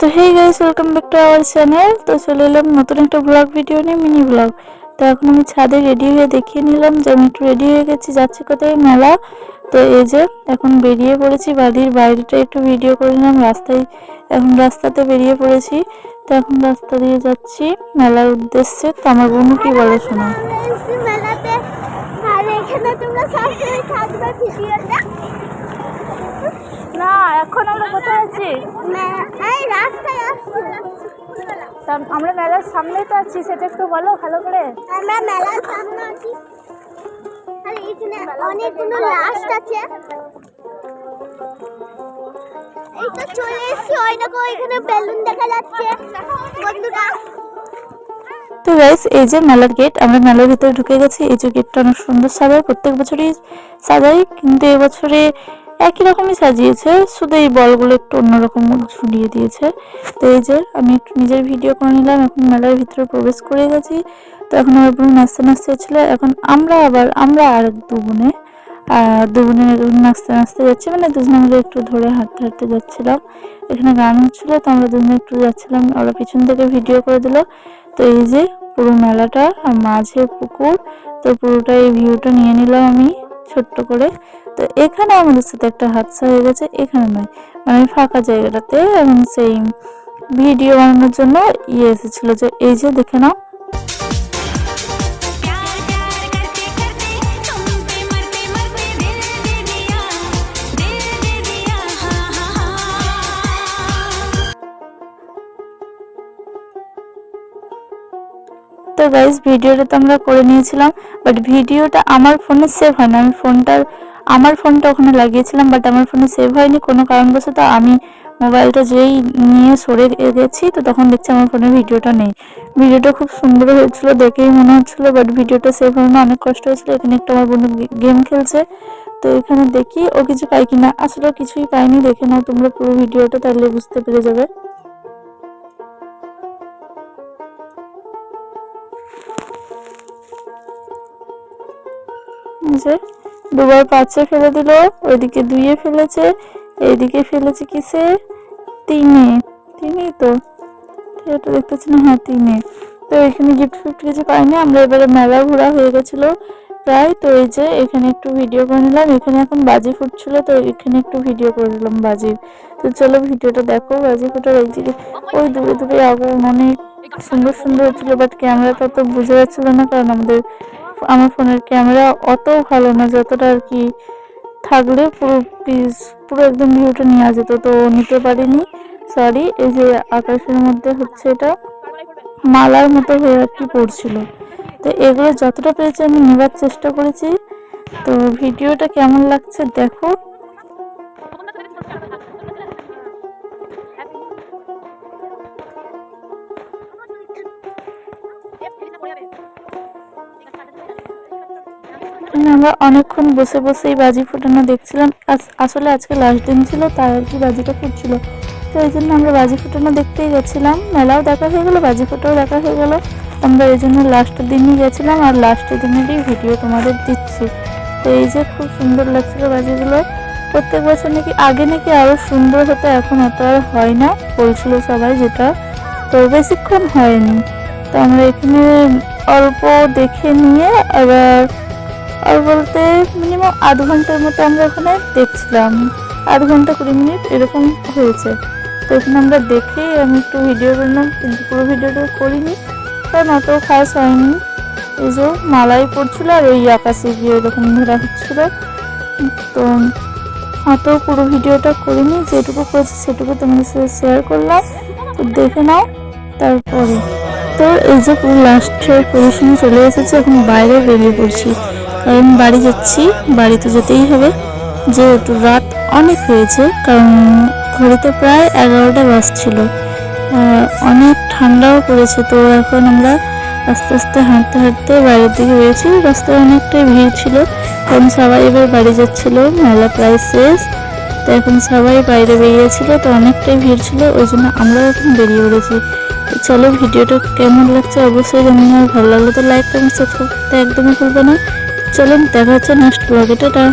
তো hey guys, welcome back to our channel. তো চলে এলাম নতুন একটা ব্লগ ভিডিও নিয়ে, মিনি ব্লগ। তো এখন আমি ছাদে রেডি হয়ে দেখিয়ে নিলাম যে আমি একটু রেডি হয়ে গেছি, যাচ্ছি কোথায়, মেলা। তো এই যে এখন বেরিয়ে পড়েছি, বাড়ির বাইরেটা একটু ভিডিও করে নিলাম। এখন রাস্তাতে বেরিয়ে পড়েছি। তো এখন রাস্তা দিয়ে যাচ্ছি মেলার উদ্দেশ্যে। তো আমার বোনু কি বলে শোনো। না, এখন আমরা কোথায় আছি? আমরা মেলার সামনেই তো আছি, সেটা একটু বলো ভালো করে। আমরা মেলার সামনে আছি, আর এখানে অনেকগুলো লাস্ট আছে। এই তো চলে এসেছি, ওই দেখো এখানে বেলুন দেখা যাচ্ছে বন্ধুরা। তো গাইস, এই যে মেলার গেট, আমরা মেলার ভিতরে ঢুকে গেছি। এই যে গেটটা অনেক সুন্দর সাজায়, প্রত্যেক বছরই সাজাই, কিন্তু এবছরে একই রকমই সাজিয়েছে, শুধু এই বলগুলো একটু অন্যরকম ঝুলিয়ে দিয়েছে। তো এই যে আমি একটু নিজের ভিডিও করে নিলাম। এখন মেলার ভিতরে প্রবেশ করে গেছি। তো এখন আমার বোন নাচতে নাচতে ছিল। এখন আমরা আর দু বোনে নাচতে নাচতে যাচ্ছি, মানে দুজনে মিলে একটু ধরে হাঁটতে হাঁটতে যাচ্ছিলাম। এখানে গান হচ্ছিল, তো আমরা দুজনে একটু যাচ্ছিলাম, ওরা পিছন থেকে ভিডিও করে দিল। তো এই যে পুরো মেলাটা আর মাঝে পুকুর, তো পুরোটা এই ভিউটা নিয়ে নিলাম আমি ছোট্ট করে। তো এখানে আমাদের সাথে একটা হাদসা হয়ে গেছে, এখানে নয়, মানে ফাঁকা জায়গাটাতে। এবং সেই ভিডিও বানানোর জন্য এসেছিল, যে এই যে দেখে নাও। তো গাইস, ভিডিওটা তো আমরা করে নিয়েছিলাম, বাট ভিডিওটা আমার ফোনে সেভ হয় না। আমার ফোনটা ওখানে লাগিয়েছিলাম, বাট আমার ফোনে সেভ হয়নি কোনো কারণবশত। আমি মোবাইলটা যেই নিয়ে সরে গেছি, তো তখন দেখছি আমার ফোনে ভিডিওটা নেই। ভিডিওটা খুব সুন্দর হয়েছিল, দেখেই মনে হচ্ছিল, বাট ভিডিওটা সেভ হয় না, অনেক কষ্ট হয়েছিল। এখানে একটা আমার বন্ধু গেম খেলছে, তো এখানে দেখি ও কিছু পাই কিনা। আসলে কিছুই পাইনি, দেখে নাও তোমরা পুরো ভিডিওটা, তাহলে বুঝতে পেরে যাবে। যে দুবার 5-এ ফেলে দিল, ওইদিকে 2-এ ফেলেছে, এইদিকে ফেলেছে কিসে, 3-এ তো এটা দেখতেছি না, হ্যাঁ 3-এ। তো এখানে গিফট ফিফট কিছু পাইনি আমরা। এবারে মেলা ঘোরা হয়ে গেছিল প্রায়। তো এই যে এখানে একটু ভিডিও করে নিলাম। এখানে এখন বাজি ফুটছিল, তো এখানে একটু ভিডিও করে নিলাম বাজির। তো চলো ভিডিওটা দেখো বাজি ফুটার। এই যে ওই দূরে দূরে আগুন অনেক সুন্দর সুন্দর হচ্ছিল, বাট ক্যামেরাটা তো বোঝা যাচ্ছিল না, কারণ আমার ফোনের ক্যামেরা অত ভালো না, যতটা আর কি থাকলে পুরো একদম ভিউটা নেওয়া যেত, তো নিতে পারিনি, সরি। এই যে আকাশের মধ্যে হচ্ছে এটা মালার মতো হয়ে আর কি পড়ছিল। তো এগুলো যতটা পেরেছি আমি নেবার চেষ্টা করেছি। তো ভিডিওটা কেমন লাগছে দেখো। আমরা অনেকক্ষণ বসে বসেই বাজি ফোটানো দেখছিলাম। আসলে আজকে লাস্ট দিন ছিল, তাই আর কি বাজিটা ফুটছিল। তো এই জন্য আমরা বাজি ফোটানো দেখতেই গেছিলাম। মেলাও দেখা হয়ে গেলো, বাজি ফোটাও দেখা হয়ে গেলো। আমরা এই জন্য লাস্টের দিনই গেছিলাম, আর লাস্টের দিনেরই ভিডিও তোমাদের দিচ্ছি। তো এই যে খুব সুন্দর লাগছিল বাজিগুলো। প্রত্যেক বছর আগে নাকি আরো সুন্দর হতো, এখন অত আর হয় না বলছিল সবাই, যেটা তো বেশিক্ষণ হয়নি। তো আমরা এখানে অল্প দেখে নিয়ে এবার, আর বলতে মিনিমাম আধ ঘন্টার মতো আমরা ওখানে দেখছিলাম, আধ ঘন্টা 20 মিনিট এরকম হয়েছে। তো এখানে আমরা দেখে আমি একটু ভিডিও করলাম, কিন্তু পুরো ভিডিওটা করিনি, কারণ অত খাস হয়নি। এই যে মালাই পড়ছিল, আর ওই আকাশে গিয়ে এরকম ধরা হচ্ছিল, তো অত পুরো ভিডিওটা করিনি। যেটুকু করেছি সেটুকু তোমাদের সাথে শেয়ার করলাম, তো দেখে নাও তারপরে। তো এই যে পুরো লাস্টের পজিশনে চলে এসেছে, এখন বাইরে বেরিয়ে পড়ছি, কারণ বাড়ি যাচ্ছি, বাড়িতে যেতেই হবে, যেহেতু রাত অনেক হয়েছে, কারণ ঘড়িতে প্রায় 11টা বাজছিল। অনেক ঠান্ডাও পড়েছে। তো এখন আমরা আস্তে আস্তে হাঁটতে হাঁটতে বাইরের দিকে বেরিয়েছি। রাস্তায় অনেকটাই ভিড় ছিল, কারণ সবাই এবার বাড়ি যাচ্ছিল, মেলা প্রায় শেষ। তো এখন সবাই বাইরে বেরিয়েছিল, তো অনেকটাই ভিড় ছিল, ওই জন্য আমরাও এখন বেরিয়ে পড়েছি। চলো ভিডিওটা কেমন লাগছে অবশ্যই জানিও, আর ভালো লাগলে তো লাইক কমেন্ট সাবস্ক্রাইব করতে একদমই ভুলবে না। চলুন দেখা হচ্ছে নেক্সট ব্লগে, টাটা।